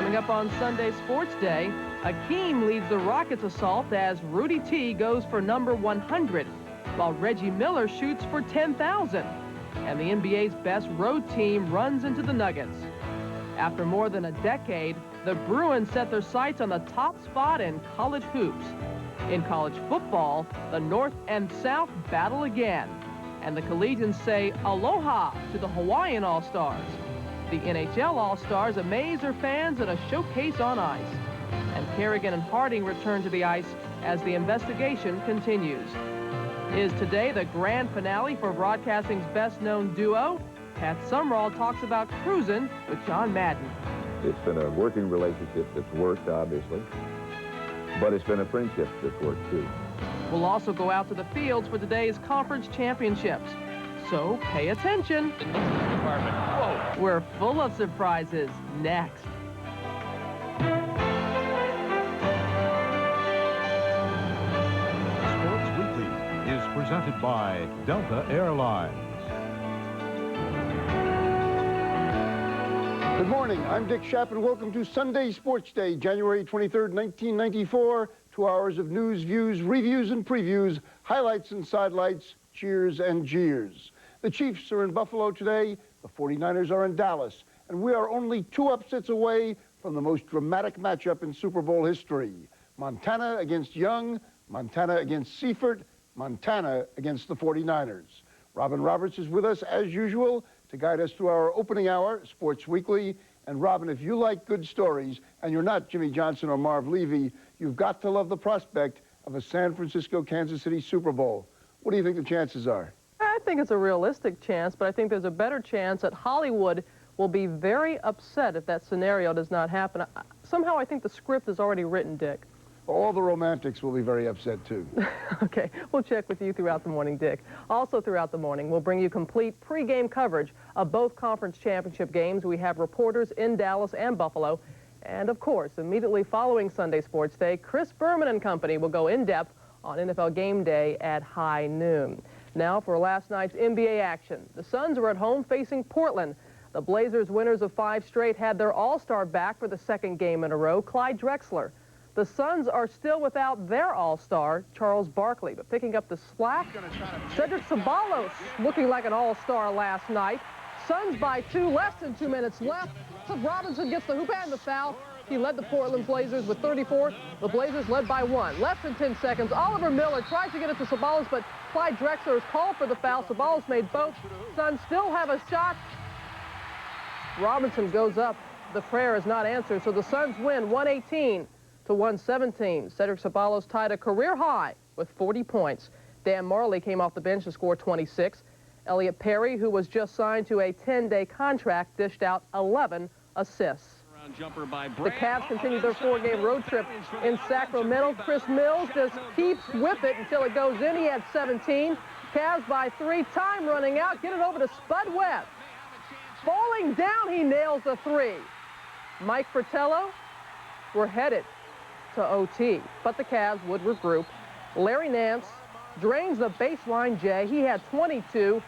Coming up on Sunday Sports Day, Akeem leads the Rockets' assault as Rudy T goes for number 100, while Reggie Miller shoots for 10,000. And the NBA's best road team runs into the Nuggets. After more than a decade, the Bruins set their sights on the top spot in college hoops. In college football, the North and South battle again. And the Collegians say aloha to the Hawaiian All-Stars. The NHL All-Stars amaze their fans in a showcase on ice. And Kerrigan and Harding return to the ice as the investigation continues. Is today the grand finale for broadcasting's best-known duo? Pat Summerall talks about cruising with John Madden. It's been a working relationship that's worked, obviously, but it's been a friendship that's worked, too. We'll also go out to the fields for today's conference championships. So pay attention. Whoa. We're full of surprises next. Sports Weekly is presented by Delta Airlines. Good morning. I'm Dick Schaap, and welcome to Sunday Sports Day, January 23rd, 1994. 2 hours of news, views, reviews, and previews, highlights and sidelights, cheers and jeers. The Chiefs are in Buffalo today, the 49ers are in Dallas, and we are only 2 upsets away from the most dramatic matchup in Super Bowl history. Montana against Young, Montana against Seifert, Montana against the 49ers. Robin Roberts is with us, as usual, to guide us through our opening hour, Sports Weekly. And Robin, if you like good stories, and you're not Jimmy Johnson or Marv Levy, you've got to love the prospect of a San Francisco-Kansas City Super Bowl. What do you think the chances are? I think it's a realistic chance, but I think there's a better chance that Hollywood will be very upset if that scenario does not happen. Somehow I think the script is already written, Dick. All the romantics will be very upset, too. Okay, we'll check with you throughout the morning, Dick. Also throughout the morning, we'll bring you complete pregame coverage of both conference championship games. We have reporters in Dallas and Buffalo. And, of course, immediately following Sunday Sports Day, Chris Berman and company will go in-depth on NFL Game Day at high noon. Now for last night's NBA action. The Suns were at home facing Portland. The Blazers, winners of 5 straight, had their all-star back for the 2nd game in a row, Clyde Drexler. The Suns are still without their all-star, Charles Barkley, but picking up the slack, Cedric Ceballos looking like an all-star last night. Suns by 2, less than 2 minutes left. Robinson gets the hoop and the foul. He led the Portland Blazers with 34. The Blazers led by 1. Less than 10 seconds. Oliver Miller tries to get it to Ceballos, but Clyde Drexler is called for the foul. Ceballos made both. Suns still have a shot. Robinson goes up. The prayer is not answered, so the Suns win 118-117. Cedric Ceballos tied a career high with 40 points. Dan Marley came off the bench to score 26. Elliot Perry, who was just signed to a 10-day contract, dished out 11 assists. The Cavs continue their 4-game road trip in Sacramento. Chris Mills just keeps with it until it goes in. He had 17. Cavs by 3. Time running out. Get it over to Spud Webb. Falling down, he nails the 3. Mike Fratello, we're headed to OT, but the Cavs would regroup. Larry Nance drains the baseline J. He had 22.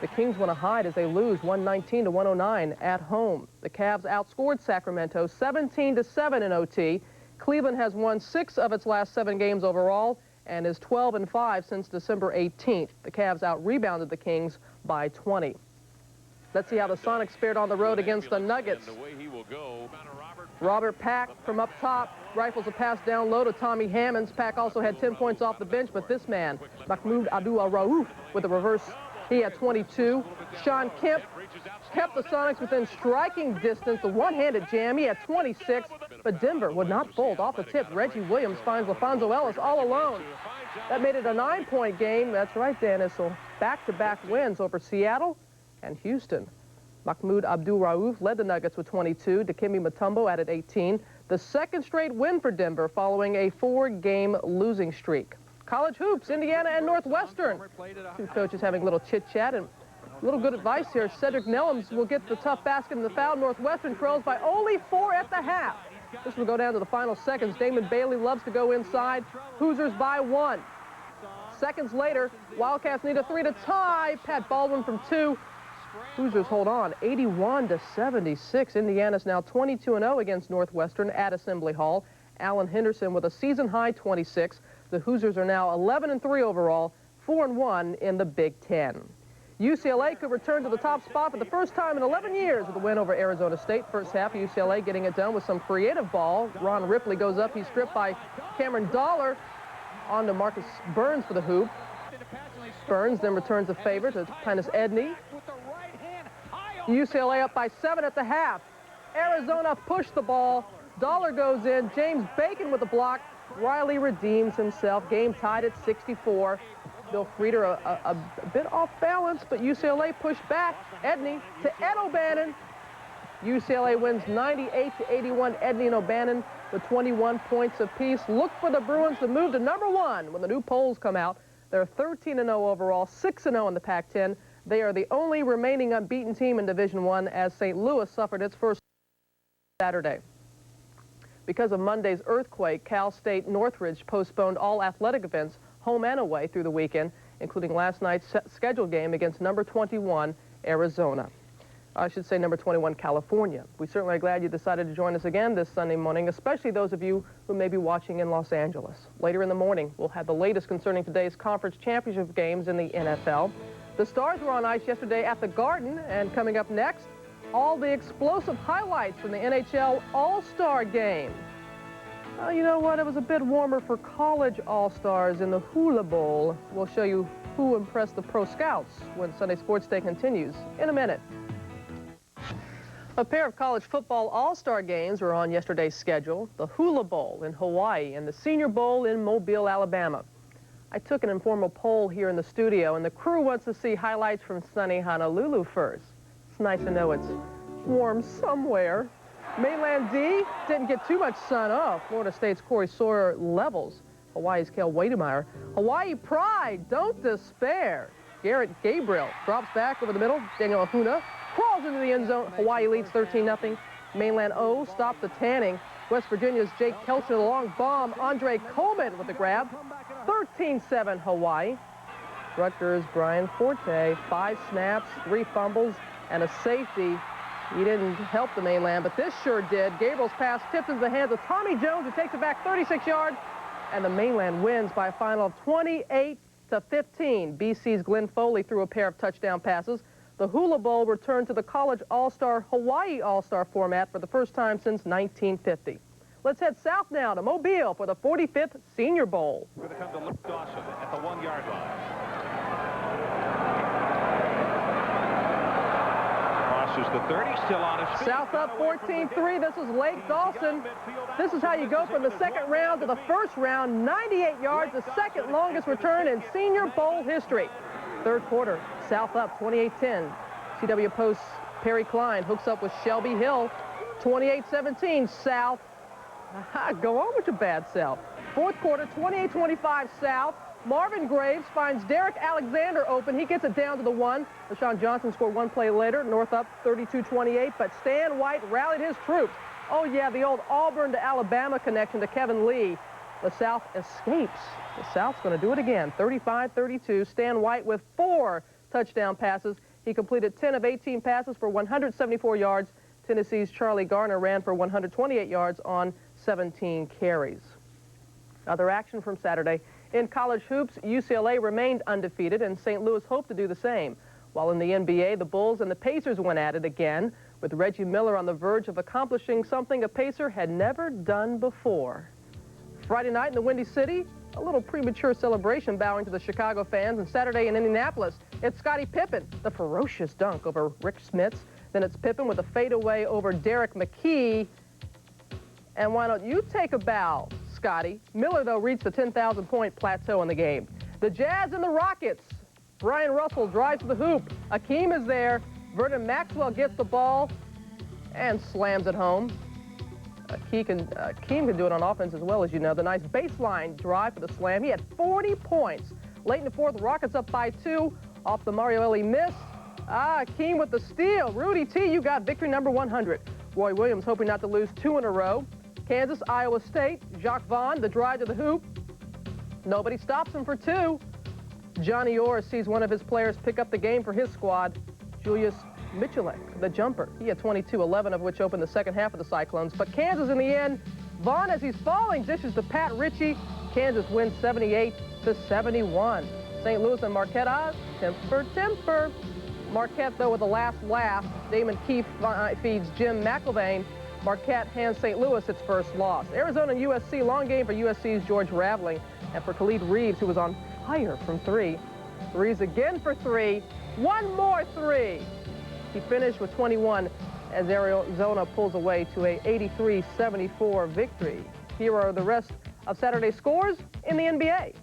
The Kings want to hide as they lose 119-109 at home. The Cavs outscored Sacramento 17-7 in OT. Cleveland has won 6 of its last 7 games overall and is 12-5 since December 18th. The Cavs out-rebounded the Kings by 20. Let's see how the Sonics fared on the road against the Nuggets. Robert Pack from up top rifles a pass down low to Tommy Hammonds. Pack also had 10 points off the bench, but this man, Mahmoud Abdul-Rauf, with a reverse, he had 22. Sean Kemp kept the Sonics within striking distance. The one-handed jam, he had 26, but Denver would not fold. Off the tip, Reggie Williams finds LaFonso Ellis all alone. That made it a 9-point game. That's right, Dan Issel. Back-to-back wins over Seattle and Houston. Mahmoud Abdul-Rauf led the Nuggets with 22. Dikembe Mutombo added 18. The 2nd straight win for Denver following a 4-game losing streak. College hoops, Indiana and Northwestern. 2 coaches having a little chit-chat and a little good advice here. Cedric Nellums will get the tough basket in the foul. Northwestern trails by only 4 at the half. This will go down to the final seconds. Damon Bailey loves to go inside. Hoosiers by 1. Seconds later, Wildcats need a 3 to tie. Pat Baldwin from 2. Hoosiers hold on 81-76. Indiana's now 22-0 against Northwestern at Assembly Hall. Allen Henderson with a season-high 26. The Hoosiers are now 11-3 overall, 4-1 in the Big Ten. UCLA could return to the top spot for the first time in 11 years with a win over Arizona State. First half, UCLA getting it done with some creative ball. Ron Ripley goes up. He's stripped by Cameron Dollar. On to Marcus Burns for the hoop. Burns then returns a favor to Titus Edney. UCLA up by 7 at the half. Arizona pushed the ball. Dollar goes in. James Bacon with the block. Riley redeems himself. Game tied at 64. Bill Frieder a bit off balance, but UCLA pushed back. Edney to Ed O'Bannon. UCLA wins 98-81. Edney and O'Bannon with 21 points apiece. Look for the Bruins to move to #1 when the new polls come out. They're 13-0 overall, 6-0 in the Pac-10. They are the only remaining unbeaten team in Division I as St. Louis suffered its first Saturday. Because of Monday's earthquake, Cal State Northridge postponed all athletic events home and away through the weekend, including last night's scheduled game against number 21, Arizona. I should say number 21, California. We certainly are glad you decided to join us again this Sunday morning, especially those of you who may be watching in Los Angeles. Later in the morning, we'll have the latest concerning today's conference championship games in the NFL. The Stars were on ice yesterday at the Garden, and coming up next, all the explosive highlights from the NHL All-Star Game. You know what? It was a bit warmer for college All-Stars in the Hula Bowl. We'll show you who impressed the pro scouts when Sunday Sports Day continues in a minute. A pair of college football All-Star games were on yesterday's schedule, the Hula Bowl in Hawaii and the Senior Bowl in Mobile, Alabama. I took an informal poll here in the studio, and the crew wants to see highlights from sunny Honolulu first. It's nice to know it's warm somewhere. Mainland D didn't get too much sun. Florida State's Corey Sawyer levels Hawaii's Kel Wademeyer. Hawaii pride, don't despair. Garrett Gabriel drops back over the middle. Daniel Ahuna crawls into the end zone. Hawaii leads 13-0. Mainland O stops the tanning. West Virginia's Jake Kelcher, the long bomb. Andre Coleman with the grab. 13-7 Hawaii. Rutgers' Brian Forte, 5 snaps, 3 fumbles, and a safety. He didn't help the mainland, but this sure did. Gabriel's pass tipped into the hands of Tommy Jones, who takes it back 36 yards, and the mainland wins by a final of 28-15. BC's Glenn Foley threw a pair of touchdown passes. The Hula Bowl returned to the college All-Star Hawaii All-Star format for the first time since 1950. Let's head south now to Mobile for the 45th Senior Bowl. Going to come to Luke Dawson at the 1-yard line. Crosses the 30, still on his feet. South up 14-3. This is Lake Dawson. This is how you go from the second round to the first round. 98 yards, the second longest return in Senior Bowl history. Third quarter, South up 28-10. CW Post's Perry Klein hooks up with Shelby Hill. 28-17 South. Go on with your bad self. Fourth quarter, 28-25 South. Marvin Graves finds Derek Alexander open. He gets it down to the 1. LaShawn Johnson scored 1 play later. North up 32-28, but Stan White rallied his troops. Oh, yeah, the old Auburn to Alabama connection to Kevin Lee. The South escapes. The South's going to do it again. 35-32. Stan White with 4 touchdown passes. He completed 10 of 18 passes for 174 yards. Tennessee's Charlie Garner ran for 128 yards on 17 carries. Other action from Saturday. In college hoops, UCLA remained undefeated, and St. Louis hoped to do the same. While in the NBA, the Bulls and the Pacers went at it again, with Reggie Miller on the verge of accomplishing something a Pacer had never done before. Friday night in the Windy City, a little premature celebration bowing to the Chicago fans, and Saturday in Indianapolis, it's Scottie Pippen, the ferocious dunk over Rick Smits. Then it's Pippen with a fadeaway over Derek McKee. And why don't you take a bow, Scotty? Miller, though, reached the 10,000-point plateau in the game. The Jazz and the Rockets. Brian Russell drives to the hoop. Akeem is there. Vernon Maxwell gets the ball and slams it home. Akeem can do it on offense as well, as you know. The nice baseline drive for the slam. He had 40 points. Late in the fourth, Rockets up by 2 off the Mario Elie miss. Akeem with the steal. Rudy T, you got victory number 100. Roy Williams hoping not to lose 2 in a row. Kansas, Iowa State. Jacques Vaughn, the drive to the hoop. Nobody stops him for 2. Johnny Orr sees one of his players pick up the game for his squad. Julius Michalek, the jumper. He had 22, 11 of which opened the second half of the Cyclones. But Kansas in the end, Vaughn, as he's falling, dishes to Pat Ritchie. Kansas wins 78-71. St. Louis and Marquette, temper. Marquette, though, with the last laugh. Damon Keefe feeds Jim McIlvain. Marquette hands St. Louis its first loss. Arizona and USC, long game for USC's George Raveling. And for Khalid Reeves, who was on fire from three. Reeves again for three. One more three. He finished with 21 as Arizona pulls away to a 83-74 victory. Here are the rest of Saturday's scores in the NBA.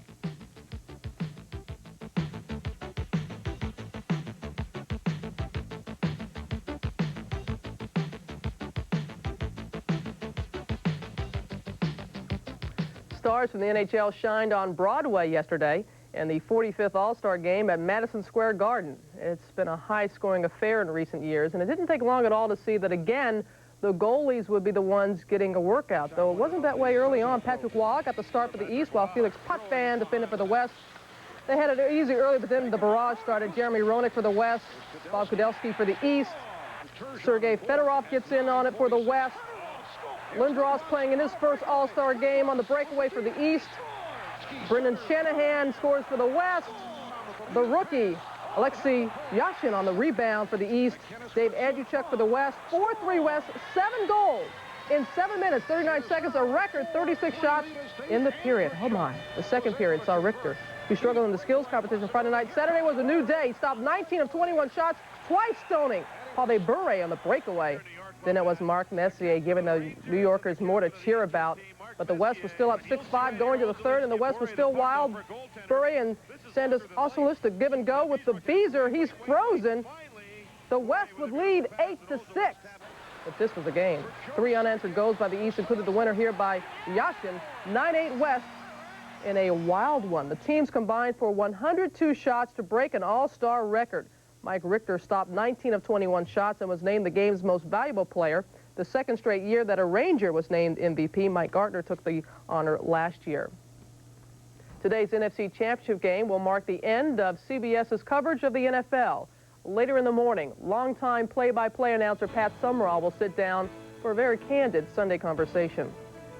Stars from the NHL shined on Broadway yesterday in the 45th All-Star Game at Madison Square Garden. It's been a high-scoring affair in recent years, and it didn't take long at all to see that, again, the goalies would be the ones getting a workout, though it wasn't that way early on. Patrick Waugh got the start for the East, while Felix Potvin defended for the West. They had it easy early, but then the barrage started. Jeremy Roenick for the West, Bob Kudelski for the East. Sergei Fedorov gets in on it for the West. Lindros playing in his first All-Star game on the breakaway for the East. Brendan Shanahan scores for the West. The rookie, Alexei Yashin, on the rebound for the East. Dave Andrewchuk for the West. 4-3 West, 7 goals in 7 minutes, 39 seconds, a record 36 shots in the period. Oh my. The second period saw Richter, who struggled in the skills competition Friday night. Saturday was a new day. He stopped 19 of 21 shots, twice stoning Paul Bure on the breakaway. Then it was Mark Messier giving the New Yorkers more to cheer about. But the West was still up 6-5 going to the third, and the West was still wild. Bure and Sandus Osalis to give and go with the Beezer. He's frozen. The West would lead 8-6. But this was a game. 3 unanswered goals by the East, included the winner here by Yashin. 9-8 West in a wild one. The teams combined for 102 shots to break an all-star record. Mike Richter stopped 19 of 21 shots and was named the game's most valuable player. The second straight year that a Ranger was named MVP. Mike Gartner took the honor last year. Today's NFC Championship game will mark the end of CBS's coverage of the NFL. Later in the morning, longtime play-by-play announcer Pat Summerall will sit down for a very candid Sunday conversation.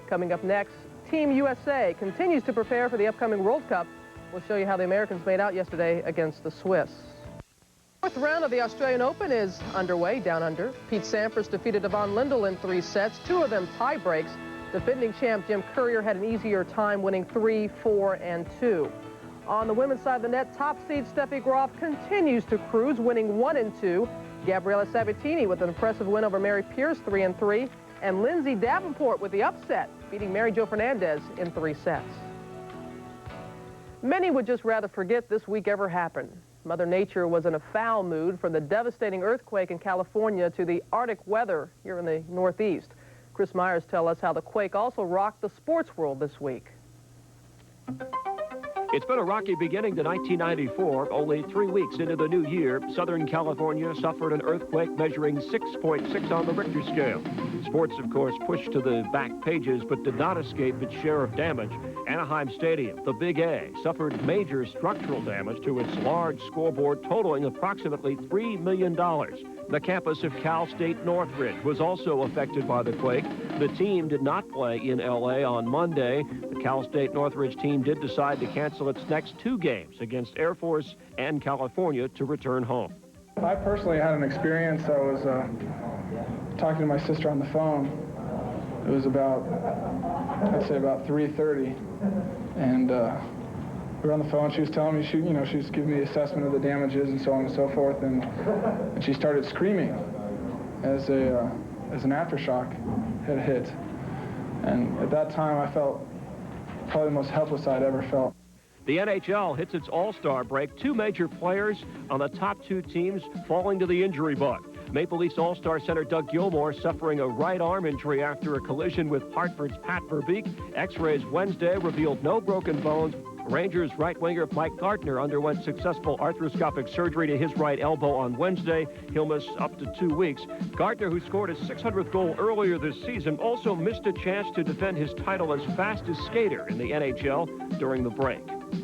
Coming up next, Team USA continues to prepare for the upcoming World Cup. We'll show you how the Americans made out yesterday against the Swiss. Fourth round of the Australian Open is underway down under. Pete Sampras defeated Yvonne Lindell in 3 sets, 2 of them tie breaks. Defending champ Jim Courier had an easier time, winning 3, 4, and 2. On the women's side of the net, top seed Steffi Graf continues to cruise, winning 1 and 2. Gabriela Sabatini with an impressive win over Mary Pierce, 3 and 3. And Lindsay Davenport with the upset, beating Mary Jo Fernandez in 3 sets. Many would just rather forget this week ever happened. Mother Nature was in a foul mood, from the devastating earthquake in California to the Arctic weather here in the Northeast. Chris Myers tells us how the quake also rocked the sports world this week. It's been a rocky beginning to 1994. Only 3 weeks into the new year, Southern California suffered an earthquake measuring 6.6 on the Richter scale. Sports, of course, pushed to the back pages, but did not escape its share of damage. Anaheim Stadium, the Big A, suffered major structural damage to its large scoreboard, totaling approximately $3 million. The campus of Cal State Northridge was also affected by the quake. The team did not play in L.A. on Monday. The Cal State Northridge team did decide to cancel its next 2 games against Air Force and California to return home. I personally had an experience. I was talking to my sister on the phone. It was about, I'd say about 3:30, and we were on the phone. She was telling me, she was giving me the assessment of the damages and so on and so forth, and she started screaming as an aftershock had hit. And at that time, I felt probably the most helpless I'd ever felt. The NHL hits its all-star break. 2 major players on the top 2 teams falling to the injury bug. Maple Leafs all-star center Doug Gilmour suffering a right arm injury after a collision with Hartford's Pat Verbeek. X-rays Wednesday revealed no broken bones. Rangers right winger Mike Gartner underwent successful arthroscopic surgery to his right elbow on Wednesday. He'll miss up to 2 weeks. Gartner, who scored his 600th goal earlier this season, also missed a chance to defend his title as fastest skater in the NHL during the break.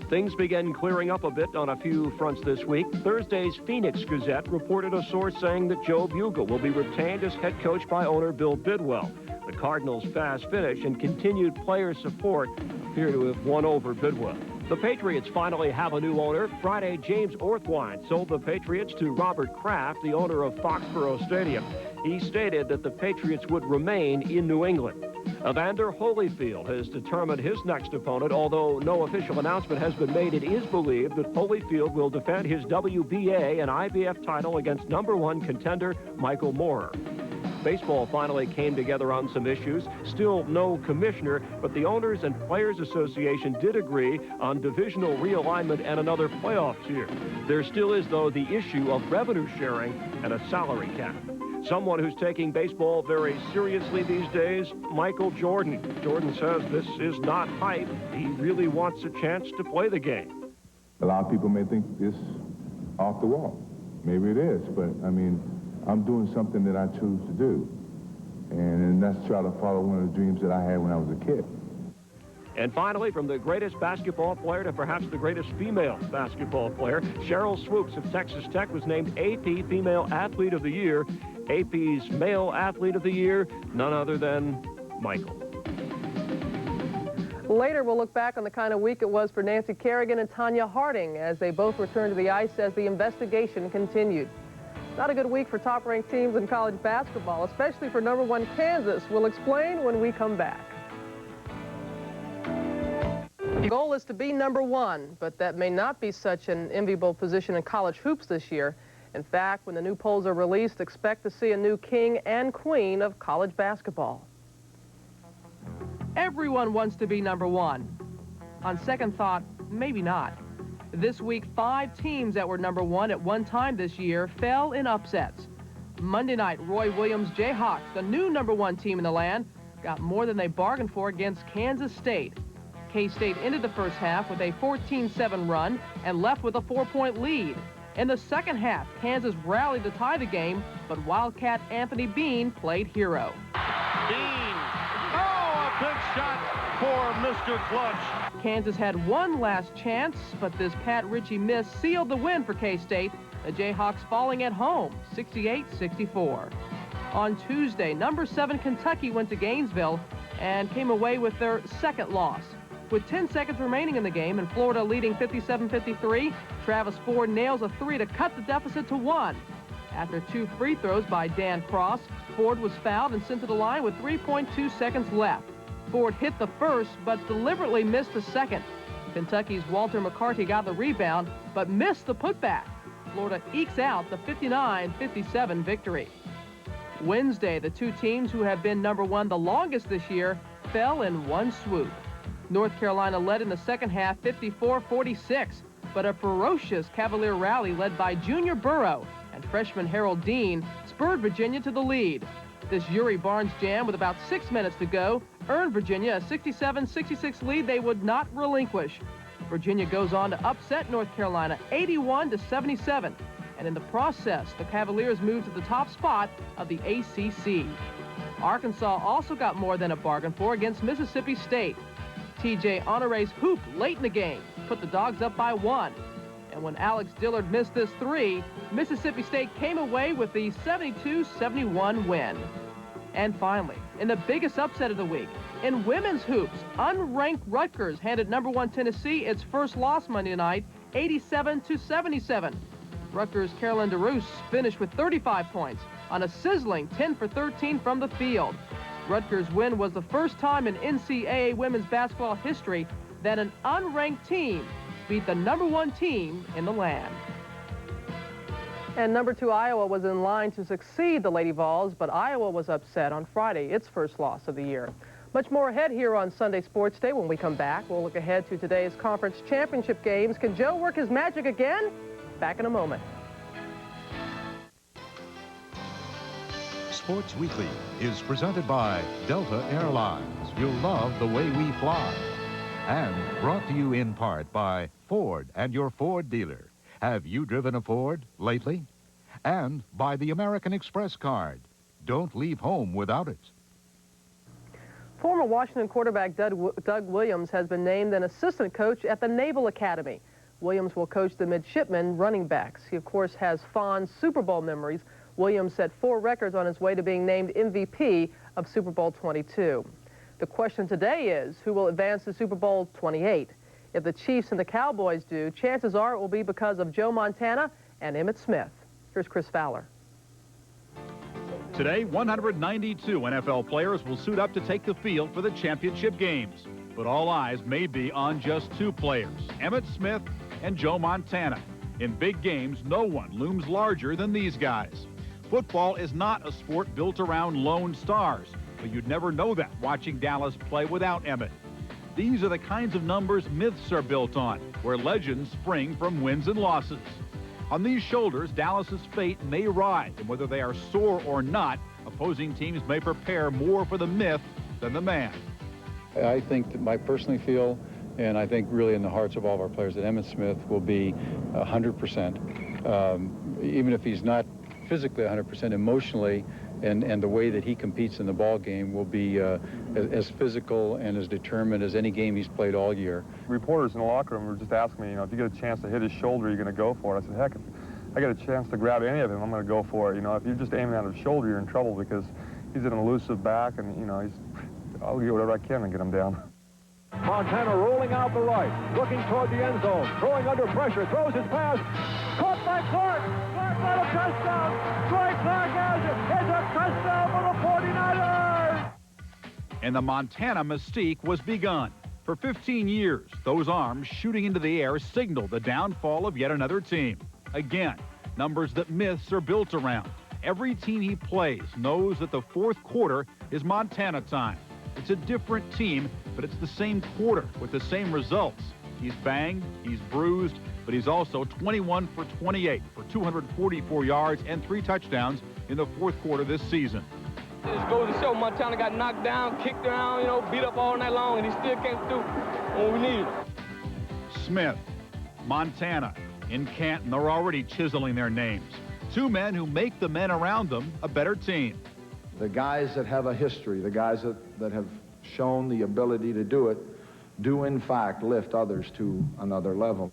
Things began clearing up a bit on a few fronts this week. Thursday's Phoenix Gazette reported a source saying that Joe Bugle will be retained as head coach by owner Bill Bidwell. The Cardinals' fast finish and continued player support appear to have won over Bidwell. The Patriots finally have a new owner. Friday, James Orthwine sold the Patriots to Robert Kraft, the owner of Foxborough Stadium. He stated that the Patriots would remain in New England. Evander Holyfield has determined his next opponent. Although no official announcement has been made, it is believed that Holyfield will defend his WBA and IBF title against #1 contender Michael Moorer. Baseball finally came together on some issues. Still no commissioner, but the Owners and Players Association did agree on divisional realignment and another playoff tier. There still is, though, the issue of revenue sharing and a salary cap. Someone who's taking baseball very seriously these days, Michael Jordan. Jordan says this is not hype. He really wants a chance to play the game. A lot of people may think this off the wall. Maybe it is, but I mean, I'm doing something that I choose to do. And that's try to follow one of the dreams that I had when I was a kid. And finally, from the greatest basketball player to perhaps the greatest female basketball player, Cheryl Swoops of Texas Tech was named AP Female Athlete of the Year. AP's Male Athlete of the Year, none other than Michael. Later, we'll look back on the kind of week it was for Nancy Kerrigan and Tanya Harding as they both returned to the ice as the investigation continued. Not a good week for top-ranked teams in college basketball, especially for #1 Kansas. We'll explain when we come back. The goal is to be #1, but that may not be such an enviable position in college hoops this year. In fact, when the new polls are released, expect to see a new king and queen of college basketball. Everyone wants to be #1. On second thought, maybe not. This week, 5 teams that were #1 at one time this year fell in upsets. Monday night, Roy Williams' Jayhawks, the new #1 team in the land, got more than they bargained for against Kansas State. K-State ended the first half with a 14-7 run and left with a 4-point lead. In the second half, Kansas rallied to tie the game, but Wildcat Anthony Bean played hero. Bean. Oh, a big shot for Mr. Clutch. Kansas had one last chance, but this Pat Ritchie miss sealed the win for K-State, the Jayhawks falling at home, 68-64. On Tuesday, #7 Kentucky went to Gainesville and came away with their second loss. With 10 seconds remaining in the game and Florida leading 57-53, Travis Ford nails a 3 to cut the deficit to 1. After 2 free throws by Dan Cross, Ford was fouled and sent to the line with 3.2 seconds left. Ford hit the first, but deliberately missed the second. Kentucky's Walter McCarty got the rebound, but missed the putback. Florida ekes out the 59-57 victory. Wednesday, the 2 teams who have been #1 the longest this year fell in one swoop. North Carolina led in the second half 54-46, but a ferocious Cavalier rally led by junior Burrow and freshman Harold Dean spurred Virginia to the lead. This Uri Barnes jam with about 6 minutes to go earned Virginia a 67-66 lead they would not relinquish. Virginia goes on to upset North Carolina 81-77, and in the process, the Cavaliers moved to the top spot of the ACC. Arkansas also got more than a bargain for against Mississippi State. TJ Honore's hoop late in the game put the Dogs up by 1. And when Alex Dillard missed this 3, Mississippi State came away with the 72-71 win. And finally, in the biggest upset of the week, in women's hoops, unranked Rutgers handed #1 Tennessee its first loss Monday night, 87-77. Rutgers' Carolyn DeRoos finished with 35 points on a sizzling 10 for 13 from the field. Rutgers' win was the first time in NCAA women's basketball history that an unranked team beat the #1 team in the land. And #2 Iowa was in line to succeed the Lady Vols, but Iowa was upset on Friday, its first loss of the year. Much more ahead here on Sunday Sports Day. When we come back, we'll look ahead to today's conference championship games. Can Joe work his magic again? Back in a moment. Sports Weekly is presented by Delta Airlines. You'll love the way we fly. And brought to you in part by Ford and your Ford dealer. Have you driven a Ford lately? And by the American Express card. Don't leave home without it. Former Washington quarterback Doug Williams has been named an assistant coach at the Naval Academy. Williams will coach the midshipmen running backs. He, of course, has fond Super Bowl memories. Williams set 4 records on his way to being named MVP of Super Bowl 22. The question today is, who will advance to Super Bowl 28? If the Chiefs and the Cowboys do, chances are it will be because of Joe Montana and Emmitt Smith. Here's Chris Fowler. Today, 192 NFL players will suit up to take the field for the championship games. But all eyes may be on just 2 players, Emmitt Smith and Joe Montana. In big games, no one looms larger than these guys. Football is not a sport built around lone stars, but you'd never know that watching Dallas play without Emmitt. These are the kinds of numbers myths are built on, where legends spring from wins and losses. On these shoulders, Dallas's fate may ride, and whether they are sore or not, opposing teams may prepare more for the myth than the man. I think that I personally feel, and I think really in the hearts of all of our players, that Emmitt Smith will be 100%. Even if he's not physically 100%, emotionally, and the way that he competes in the ball game will be as physical and as determined as any game he's played all year. Reporters in the locker room were just asking me, if you get a chance to hit his shoulder, you're going to go for it. I said, heck, if I get a chance to grab any of him, I'm going to go for it. If you're just aiming at his shoulder, you're in trouble because he's an elusive back, and, I'll do whatever I can to get him down. Montana rolling out the right, looking toward the end zone, throwing under pressure, throws his pass, caught by Clark. Clark got a touchdown. Troy Clark has it. It's a touchdown for the 49ers. And the Montana mystique was begun. For 15 years, those arms shooting into the air signaled the downfall of yet another team. Again, numbers that myths are built around. Every team he plays knows that the fourth quarter is Montana time. It's a different team, but it's the same quarter with the same results. He's banged, he's bruised, but he's also 21 for 28 for 244 yards and 3 touchdowns in the fourth quarter this season. It just goes to show Montana got knocked down, kicked around, beat up all night long, and he still came through when we needed him. Smith, Montana, in Canton, they're already chiseling their names. 2 men who make the men around them a better team. The guys that have a history, the guys that have shown the ability to do it, do in fact lift others to another level.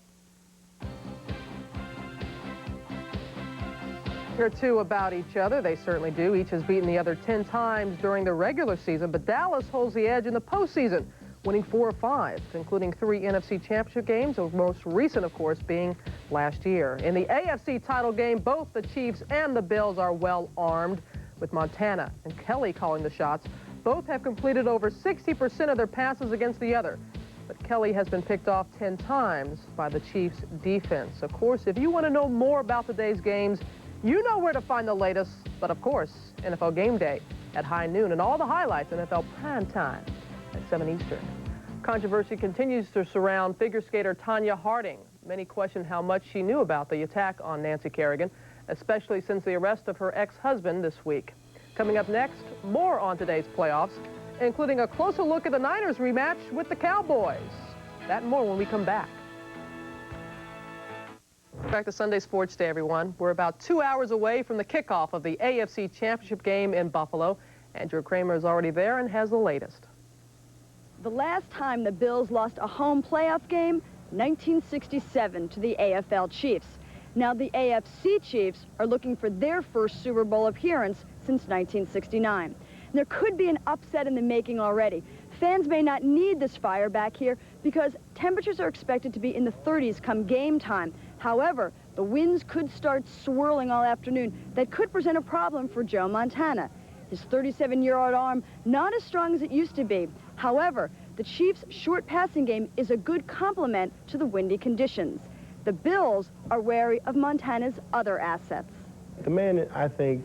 Here too about each other. They certainly do. Each has beaten the other 10 times during the regular season, but Dallas holds the edge in the postseason, winning 4 of 5, including 3 NFC Championship games, the most recent, of course, being last year. In the AFC title game, both the Chiefs and the Bills are well armed, with Montana and Kelly calling the shots. Both have completed over 60% of their passes against the other. But Kelly has been picked off 10 times by the Chiefs' defense. Of course, if you want to know more about today's games, you know where to find the latest. But of course, NFL Game Day at high noon and all the highlights NFL Prime Time at 7 Eastern. Controversy continues to surround figure skater Tanya Harding. Many question how much she knew about the attack on Nancy Kerrigan, especially since the arrest of her ex-husband this week. Coming up next, more on today's playoffs, including a closer look at the Niners rematch with the Cowboys. That and more when we come back. Back to Sunday Sports Day, everyone. We're about 2 hours away from the kickoff of the AFC Championship game in Buffalo. Andrew Kramer is already there and has the latest. The last time the Bills lost a home playoff game, 1967, to the AFL Chiefs. Now the AFC Chiefs are looking for their first Super Bowl appearance since 1969. There could be an upset in the making already. Fans may not need this fire back here because temperatures are expected to be in the 30s come game time. However, the winds could start swirling all afternoon. That could present a problem for Joe Montana. His 37-year-old arm not as strong as it used to be. However, the Chiefs' short passing game is a good complement to the windy conditions. The Bills are wary of Montana's other assets. The man, I think,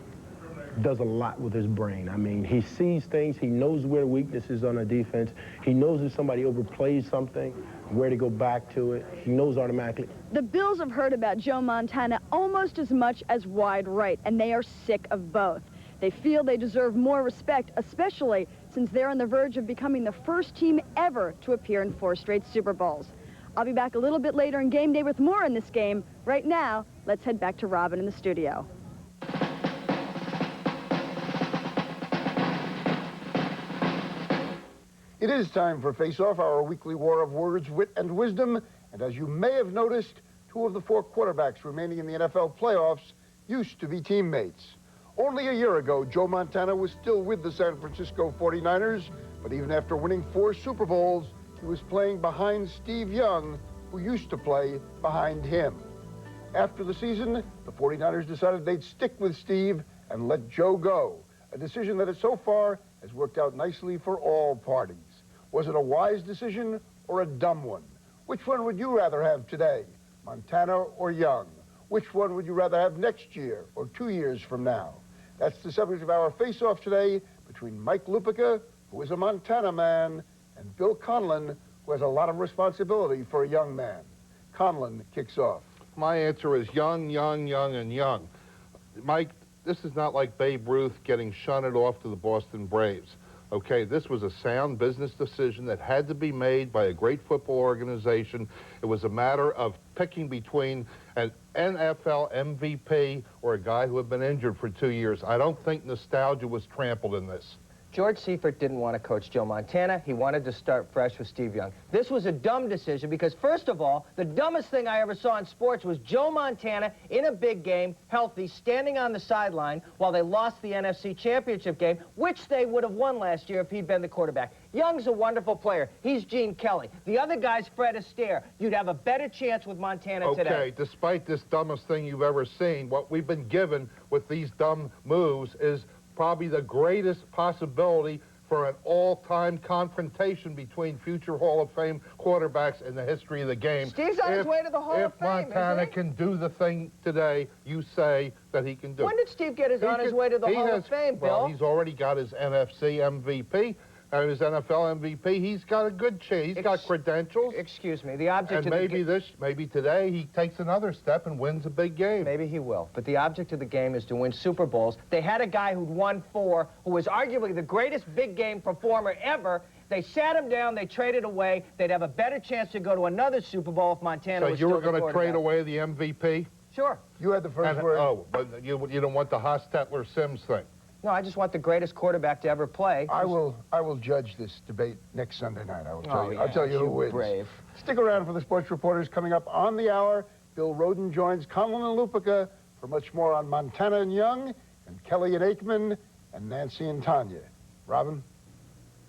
does a lot with his brain. I mean, he sees things. He knows where the weakness is on the defense. He knows if somebody overplays something, where to go back to it. He knows automatically. The Bills have heard about Joe Montana almost as much as wide right, and they are sick of both. They feel they deserve more respect, especially since they're on the verge of becoming the first team ever to appear in 4 straight Super Bowls. I'll be back a little bit later in game day with more in this game. Right now, let's head back to Robin in the studio. It is time for Face Off, our weekly war of words, wit, and wisdom. And as you may have noticed, 2 of the 4 quarterbacks remaining in the NFL playoffs used to be teammates. Only a year ago, Joe Montana was still with the San Francisco 49ers, but even after winning 4 Super Bowls, he was playing behind Steve Young, who used to play behind him. After the season, the 49ers decided they'd stick with Steve and let Joe go, a decision that so far has worked out nicely for all parties. Was it a wise decision or a dumb one? Which one would you rather have today, Montana or Young? Which one would you rather have next year or 2 years from now? That's the subject of our face-off today between Mike Lupica, who is a Montana man, and Bill Conlon, who has a lot of responsibility for a Young man. Conlon kicks off. My answer is Young, Young, Young, and Young. Mike, this is not like Babe Ruth getting shunted off to the Boston Braves. Okay, this was a sound business decision that had to be made by a great football organization. It was a matter of picking between an NFL MVP or a guy who had been injured for 2 years. I don't think nostalgia was trampled in this. George Seifert didn't want to coach Joe Montana. He wanted to start fresh with Steve Young. This was a dumb decision because, first of all, the dumbest thing I ever saw in sports was Joe Montana in a big game, healthy, standing on the sideline while they lost the NFC Championship game, which they would have won last year if he'd been the quarterback. Young's a wonderful player. He's Gene Kelly. The other guy's Fred Astaire. You'd have a better chance with Montana today. Okay, despite this dumbest thing you've ever seen, what we've been given with these dumb moves is probably the greatest possibility for an all-time confrontation between future Hall of Fame quarterbacks in the history of the game. Steve's on his way to the Hall of Fame, If Montana can do the thing today, you say that he can do it. When did Steve get on his way to the Hall of Fame, Bill? Well, he's already got his NFC MVP and his NFL MVP. He's got a good chance. He's got credentials. Excuse me. The object and of maybe today he takes another step and wins a big game. Maybe he will. But the object of the game is to win Super Bowls. They had a guy who'd won 4, who was arguably the greatest big game performer ever. They sat him down. They traded away. They'd have a better chance to go to another Super Bowl if Montana was still the quarterback. So you were going to trade away the MVP? Sure. You had the first word. Oh, but you don't want the Hostetler-Sims thing. No, I just want the greatest quarterback to ever play. I will judge this debate next Sunday night. I will tell you. Yeah, I'll tell you who wins. Brave. Stick around for the sports reporters coming up on the hour. Bill Roden joins Conlon and Lupica for much more on Montana and Young, and Kelly and Aikman, and Nancy and Tanya. Robin?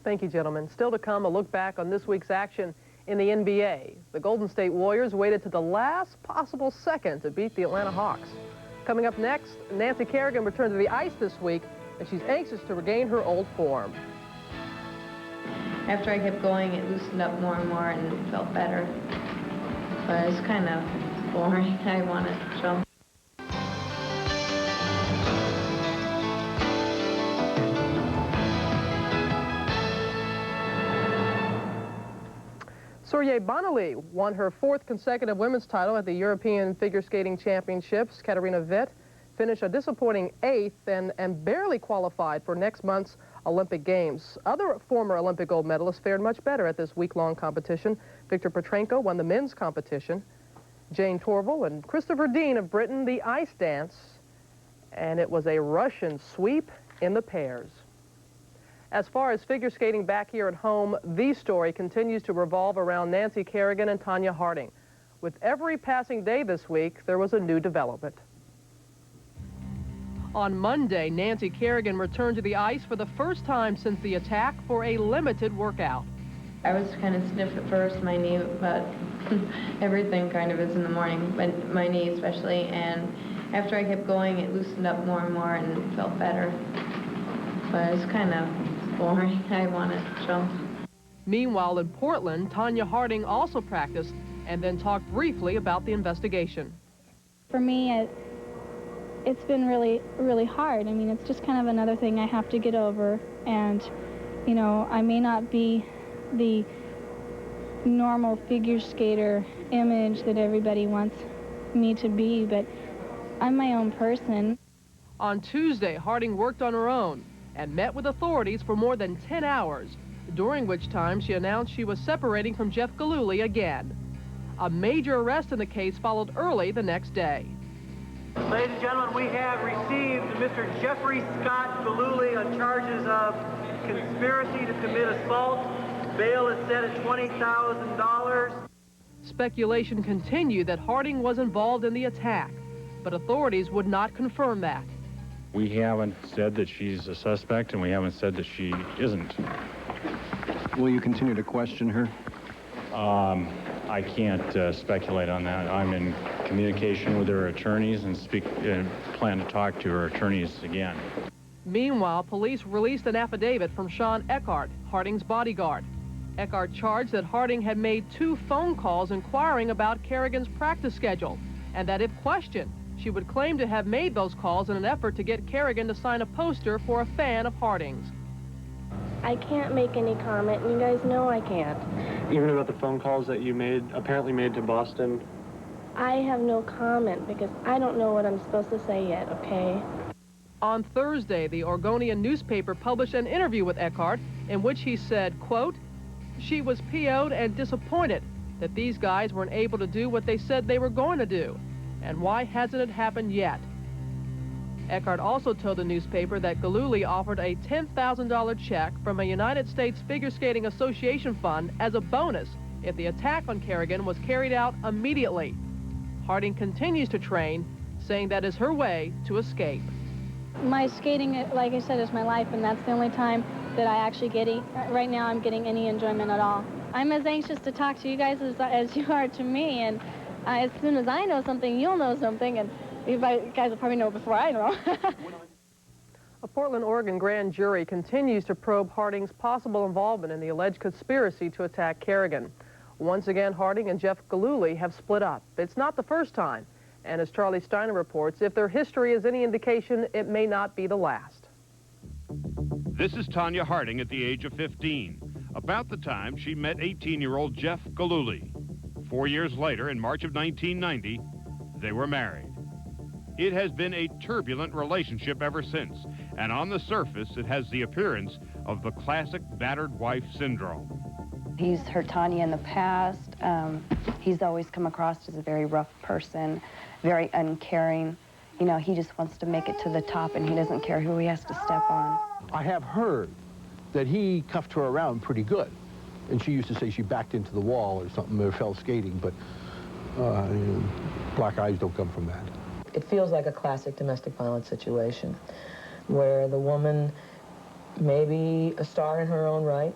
Thank you, gentlemen. Still to come, a look back on this week's action in the NBA. The Golden State Warriors waited to the last possible second to beat the Atlanta Hawks. Coming up next, Nancy Kerrigan returned to the ice this week, and she's anxious to regain her old form. After I kept going, it loosened up more and more and felt better. But it's kind of boring. I want to jump. Sorye Bonali won her 4th consecutive women's title at the European Figure Skating Championships. Katarina Witt finished a disappointing 8th and barely qualified for next month's Olympic Games. Other former Olympic gold medalists fared much better at this week-long competition. Victor Petrenko won the men's competition. Jane Torval and Christopher Dean of Britain the ice dance. And it was a Russian sweep in the pairs. As far as figure skating back here at home, the story continues to revolve around Nancy Kerrigan and Tanya Harding. With every passing day this week, there was a new development. On Monday, Nancy Kerrigan returned to the ice for the first time since the attack for a limited workout. I was kind of stiff at first, my knee, but everything kind of is in the morning, but my knee especially. And after I kept going, it loosened up more and more and felt better. But it's kind of boring. I want to jump. Meanwhile, in Portland, Tanya Harding also practiced and then talked briefly about the investigation. For me, it's been really, really hard. I mean, it's just kind of another thing I have to get over. And, you know, I may not be the normal figure skater image that everybody wants me to be, but I'm my own person. On Tuesday, Harding worked on her own and met with authorities for more than 10 hours, during which time she announced she was separating from Jeff Gillooly again. A major arrest in the case followed early the next day. Ladies and gentlemen, we have received Mr. Jeffrey Scott Gillooly on charges of conspiracy to commit assault Bail is set at $20,000. Speculation continued that Harding was involved in the attack, but authorities would not confirm that. We haven't said that she's a suspect, and we haven't said that she isn't. Will you continue to question her? I can't speculate on that. I'm in communication with her attorneys and plan to talk to her attorneys again. Meanwhile, police released an affidavit from Sean Eckhart, Harding's bodyguard. Eckhart charged that Harding had made 2 phone calls inquiring about Kerrigan's practice schedule, and that if questioned, she would claim to have made those calls in an effort to get Kerrigan to sign a poster for a fan of Harding's. I can't make any comment, and you guys know I can't. Even about the phone calls that you apparently made to Boston? I have no comment because I don't know what I'm supposed to say yet, okay? On Thursday, the Oregonian newspaper published an interview with Eckhart in which he said, quote, "She was PO'd and disappointed that these guys weren't able to do what they said they were going to do. And why hasn't it happened yet?" Eckhart also told the newspaper that Gillooly offered a $10,000 check from a United States Figure Skating Association fund as a bonus if the attack on Kerrigan was carried out immediately. Harding continues to train, saying that is her way to escape. My skating, like I said, is my life, and that's the only time that I actually right now I'm getting any enjoyment at all. I'm as anxious to talk to you guys as you are to me, and as soon as I know something, you'll know something, and you guys will probably know before I know. A Portland, Oregon grand jury continues to probe Harding's possible involvement in the alleged conspiracy to attack Kerrigan. Once again, Harding and Jeff Gillooly have split up. It's not the first time, and as Charlie Steiner reports, if their history is any indication, it may not be the last. This is Tanya Harding at the age of 15, about the time she met 18-year-old Jeff Gillooly. 4 years later, in March of 1990, they were married. It has been a turbulent relationship ever since, and on the surface, it has the appearance of the classic battered wife syndrome. He's hurt Tanya in the past. He's always come across as a very rough person, very uncaring. You know, he just wants to make it to the top, and he doesn't care who he has to step on. I have heard that he cuffed her around pretty good, and she used to say she backed into the wall or something or fell skating, but black eyes don't come from that. It feels like a classic domestic violence situation where the woman may be a star in her own right,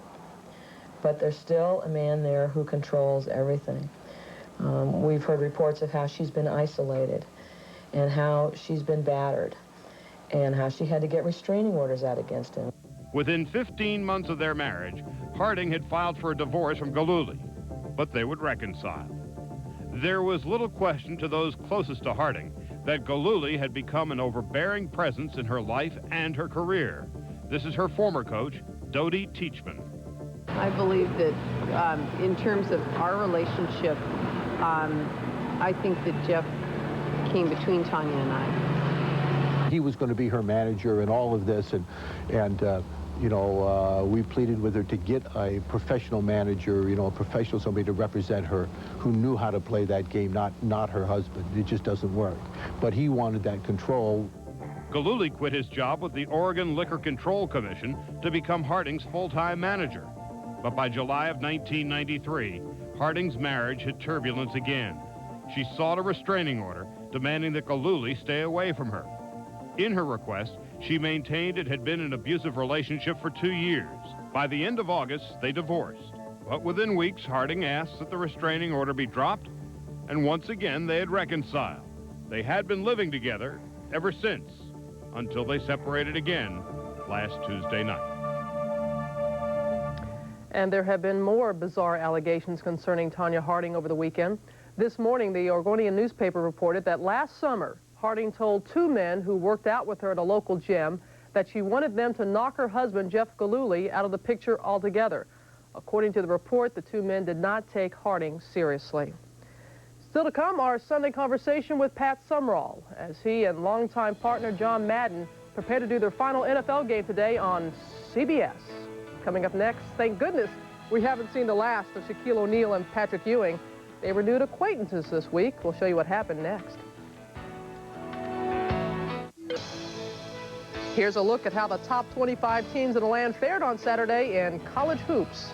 but there's still a man there who controls everything. We've heard reports of how she's been isolated and how she's been battered and how she had to get restraining orders out against him. Within 15 months of their marriage, Harding had filed for a divorce from Gillooly, but they would reconcile. There was little question to those closest to Harding that Gillooly had become an overbearing presence in her life and her career. This is her former coach, Dodie Teachman. I believe that in terms of our relationship, I think that Jeff came between Tanya and I. He was going to be her manager in all of this, and you know, we pleaded with her to get a professional manager, you know, a professional, somebody to represent her who knew how to play that game, not her husband. It just doesn't work. But he wanted that control. Gillooly quit his job with the Oregon Liquor Control Commission to become Harding's full-time manager. But by July of 1993, Harding's marriage hit turbulence again. She sought a restraining order demanding that Gillooly stay away from her. In her request, she maintained it had been an abusive relationship for 2 years. By the end of August, they divorced. But within weeks, Harding asked that the restraining order be dropped, and once again, they had reconciled. They had been living together ever since, until they separated again last Tuesday night. And there have been more bizarre allegations concerning Tanya Harding over the weekend. This morning, the Oregonian newspaper reported that last summer, Harding told 2 men who worked out with her at a local gym that she wanted them to knock her husband, Jeff Gillooly, out of the picture altogether. According to the report, the 2 men did not take Harding seriously. Still to come, our Sunday conversation with Pat Sumrall, as he and longtime partner John Madden prepare to do their final NFL game today on CBS. Coming up next, thank goodness we haven't seen the last of Shaquille O'Neal and Patrick Ewing. They renewed acquaintances this week. We'll show you what happened next. Here's a look at how the top 25 teams in the land fared on Saturday in college hoops.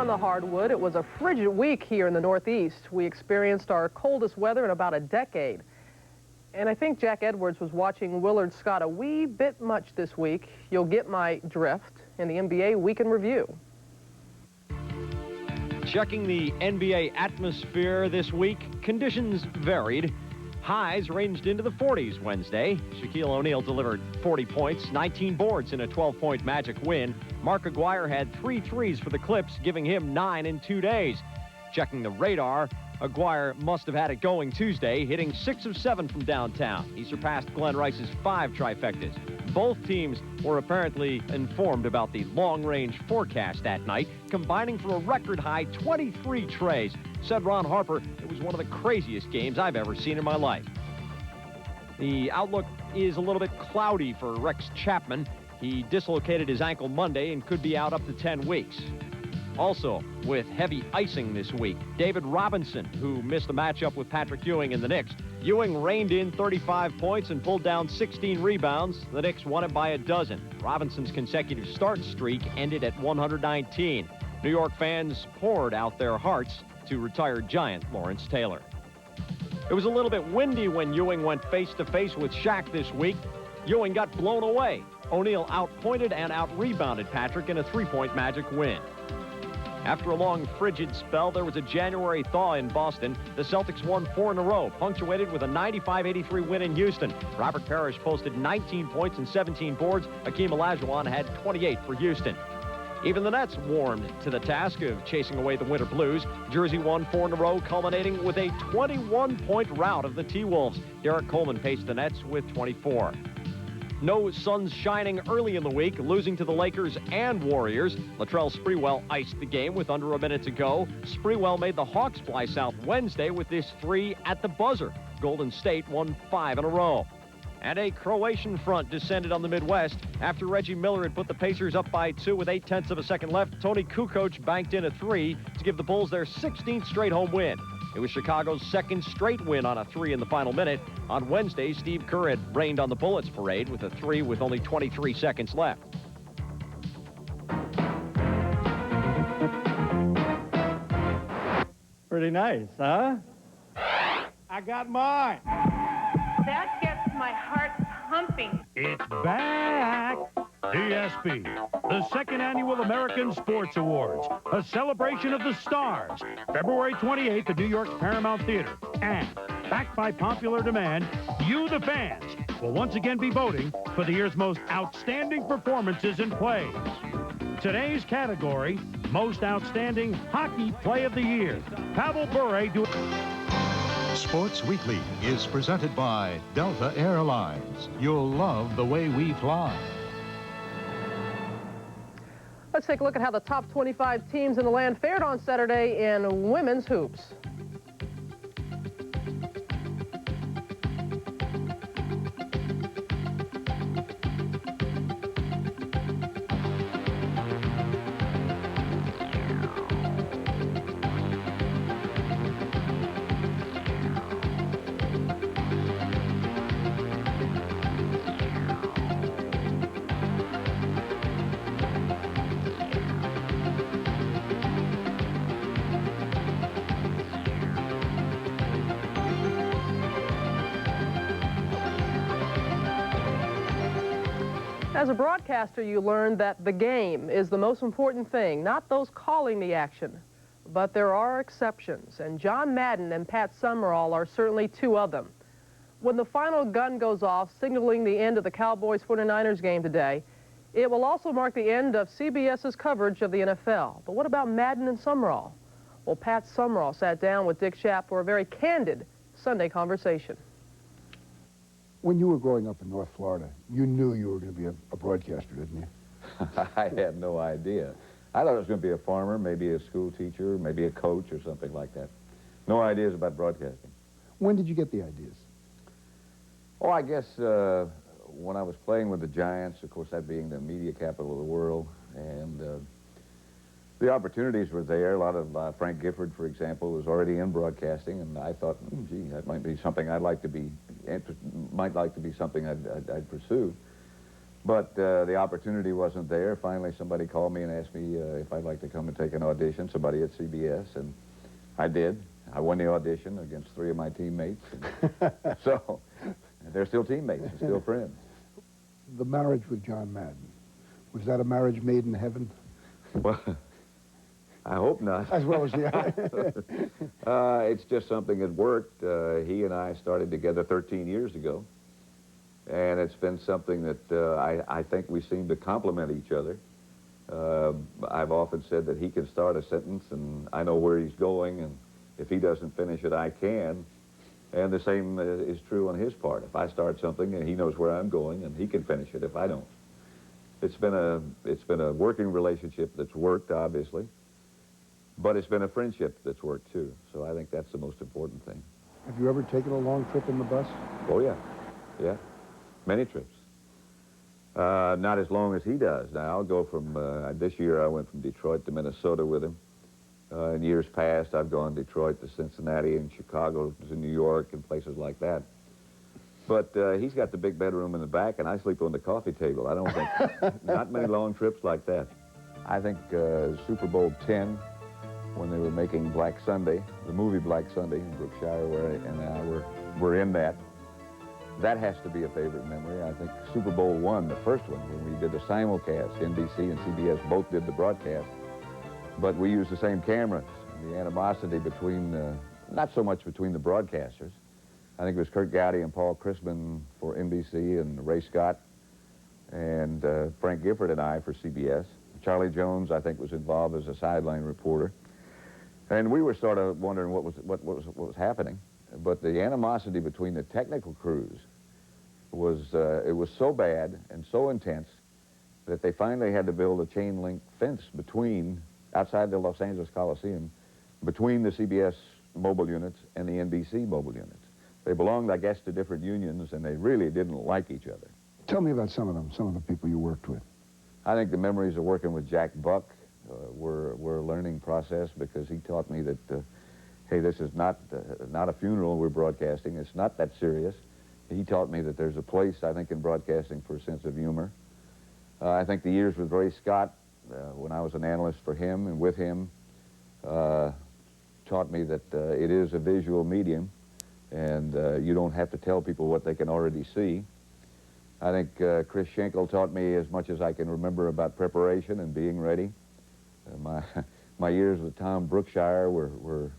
on the hardwood. It was a frigid week here in the Northeast. We experienced our coldest weather in about a decade. And I think Jack Edwards was watching Willard Scott a wee bit much this week. You'll get my drift in the NBA Week in Review. Checking the NBA atmosphere this week, conditions varied. Highs ranged into the 40s Wednesday. Shaquille O'Neal delivered 40 points, 19 boards in a 12-point Magic win. Mark Aguirre had 3 threes for the Clips, giving him 9 in 2 days. Checking the radar, Aguirre must have had it going Tuesday, hitting 6 of 7 from downtown. He surpassed Glenn Rice's 5 trifectas. Both teams were apparently informed about the long-range forecast that night, combining for a record-high 23 trays. Said Ron Harper, it was one of the craziest games I've ever seen in my life. The outlook is a little bit cloudy for Rex Chapman. He dislocated his ankle Monday and could be out up to 10 weeks. Also, with heavy icing this week, David Robinson, who missed a matchup with Patrick Ewing in the Knicks. Ewing reined in 35 points and pulled down 16 rebounds. The Knicks won it by a dozen. Robinson's consecutive start streak ended at 119. New York fans poured out their hearts to retired Giant Lawrence Taylor. It was a little bit windy when Ewing went face-to-face with Shaq this week. Ewing got blown away. O'Neal outpointed and out-rebounded Patrick in a 3-point Magic win. After a long frigid spell, there was a January thaw in Boston. The Celtics won 4 in a row, punctuated with a 95-83 win in Houston. Robert Parrish posted 19 points and 17 boards. Hakeem Olajuwon had 28 for Houston. Even the Nets warmed to the task of chasing away the Winter Blues. Jersey won 4 in a row, culminating with a 21-point rout of the T-Wolves. Derek Coleman paced the Nets with 24. No suns shining early in the week, losing to the Lakers and Warriors. Latrell Sprewell iced the game with under a minute to go. Sprewell made the Hawks fly south Wednesday with this 3 at the buzzer. Golden State won 5 in a row. And a Croatian front descended on the Midwest. After Reggie Miller had put the Pacers up by 2 with 0.8 of a second left, Tony Kukoc banked in a 3 to give the Bulls their 16th straight home win. It was Chicago's 2nd straight win on a 3 in the final minute. On Wednesday, Steve Kerr had rained on the Bullets parade with a 3 with only 23 seconds left. Pretty nice, huh? I got mine. That gets my heart pumping. It's back. ESP, the 2nd Annual American Sports Awards, a celebration of the stars. February 28th at New York's Paramount Theater. And, backed by popular demand, you, the fans, will once again be voting for the year's most outstanding performances and plays. Today's category, Most Outstanding Hockey Play of the Year. Pavel Bure doing... Sports Weekly is presented by Delta Airlines. You'll love the way we fly. Let's take a look at how the top 25 teams in the land fared on Saturday in women's hoops. As a broadcaster, you learned that the game is the most important thing, not those calling the action. But there are exceptions, and John Madden and Pat Summerall are certainly 2 of them. When the final gun goes off, signaling the end of the Cowboys-49ers game today, it will also mark the end of CBS's coverage of the NFL. But what about Madden and Summerall? Well, Pat Summerall sat down with Dick Schaap for a very candid Sunday conversation. When you were growing up in North Florida, you knew you were going to be a broadcaster, didn't you? I had no idea. I thought I was going to be a farmer, maybe a school teacher, maybe a coach or something like that. No ideas about broadcasting. When did you get the ideas? Oh, I guess when I was playing with the Giants, of course, that being the media capital of the world, and the opportunities were there. A lot of Frank Gifford, for example, was already in broadcasting, and I thought, gee, that might be something I'd like to be, might like to be something I'd pursue. But the opportunity wasn't there. Finally, somebody called me and asked me if I'd like to come and take an audition, somebody at CBS, and I did. I won the audition against 3 of my teammates. So they're still teammates and still friends. The marriage with John Madden, was that a marriage made in heaven? Well, I hope not. As well as the it's just something that worked. He and I started together 13 years ago. And it's been something that I think we seem to complement each other. I've often said that he can start a sentence and I know where he's going, and if he doesn't finish it, I can. And the same is true on his part. If I start something and he knows where I'm going, and he can finish it if I don't. It's been a working relationship that's worked, obviously, but it's been a friendship that's worked too. So I think that's the most important thing. Have you ever taken a long trip in the bus? Oh yeah, yeah, many trips. Not as long as he does. Now I'll go from this year I went from Detroit to Minnesota with him. In years past, I've gone Detroit to Cincinnati and Chicago to New York and places like that. But he's got the big bedroom in the back, and I sleep on the coffee table. I don't think, not many long trips like that. I think Super Bowl X, when they were making Black Sunday, the movie Black Sunday in Brookshire, where and I were in that. That has to be a favorite memory. I think Super Bowl I, the first one, when we did the simulcast, NBC and CBS both did the broadcast. But we used the same cameras. The animosity between, not so much between the broadcasters. I think it was Kurt Gowdy and Paul Chrisman for NBC and Ray Scott and Frank Gifford and I for CBS. Charlie Jones, I think, was involved as a sideline reporter. And we were sort of wondering what was happening. But the animosity between the technical crews was, it was so bad and so intense that they finally had to build a chain link fence between outside the Los Angeles Coliseum, between the CBS mobile units and the NBC mobile units. They belonged, I guess, to different unions, and they really didn't like each other. Tell me about some of them, some of the people you worked with. I think the memories of working with Jack Buck were a learning process, because he taught me that, hey, this is not a funeral we're broadcasting. It's not that serious. He taught me that there's a place, I think, in broadcasting for a sense of humor. I think the years with Ray Scott, when I was an analyst for him and with him, taught me that it is a visual medium, and you don't have to tell people what they can already see. I think Chris Schenkel taught me as much as I can remember about preparation and being ready. My years with Tom Brookshire were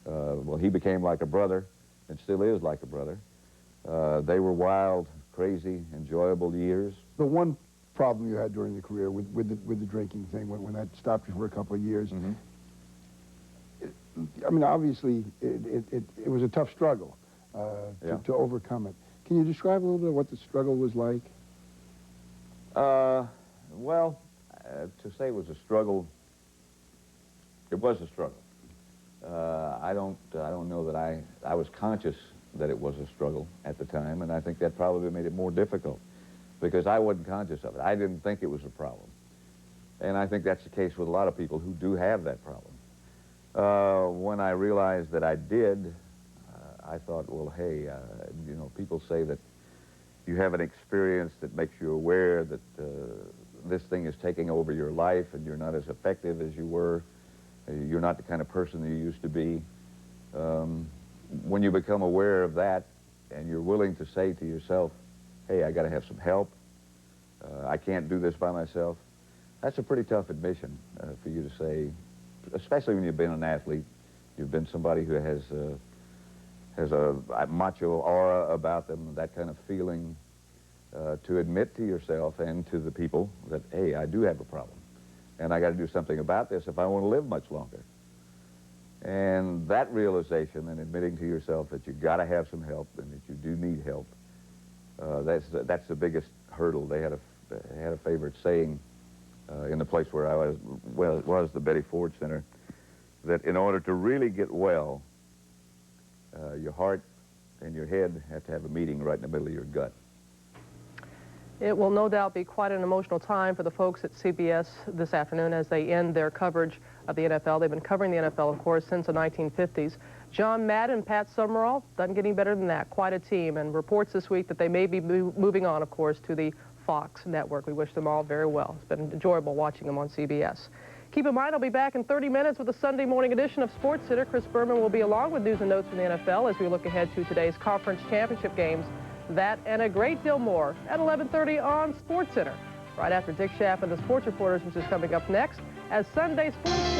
well, he became like a brother and still is like a brother. They were wild, crazy, enjoyable years. The one problem you had during the career with the drinking thing, when that stopped you for a couple of years, I mean, obviously, it was a tough struggle to overcome it. Can you describe a little bit what the struggle was like? Well, to say it was a struggle, it was a struggle. I don't know that I was conscious that it was a struggle at the time, and I think that probably made it more difficult, because I wasn't conscious of it. I didn't think it was a problem. And I think that's the case with a lot of people who do have that problem. When I realized that I did, I thought, well, hey, you know, people say that you have an experience that makes you aware that this thing is taking over your life and you're not as effective as you were. You're not the kind of person you used to be. When you become aware of that and you're willing to say to yourself, hey, I got to have some help. I can't do this by myself. That's a pretty tough admission for you to say, especially when you've been an athlete. You've been somebody who has a macho aura about them, that kind of feeling, to admit to yourself and to the people that, hey, I do have a problem. And I got to do something about this if I want to live much longer. And that realization and admitting to yourself that you got to have some help and that you do need help, that's the biggest hurdle. They had a favorite saying in the place where I was, well, it was the Betty Ford Center, that in order to really get well, your heart and your head have to have a meeting right in the middle of your gut. It will no doubt be quite an emotional time for the folks at CBS this afternoon as they end their coverage of the NFL. They've been covering the NFL, of course, since the 1950s. John Madden, Pat Summerall, doesn't get any better than that. Quite a team, and reports this week that they may be moving on, of course, to the Fox network. We wish them all very well. It's been enjoyable watching them on CBS. Keep in mind, I'll be back in 30 minutes with a Sunday morning edition of SportsCenter. Chris Berman will be along with news and notes from the NFL as we look ahead to today's conference championship games. That and a great deal more at 11:30 on SportsCenter. Right after Dick Schaff and the Sports Reporters, which is coming up next as Sunday Sports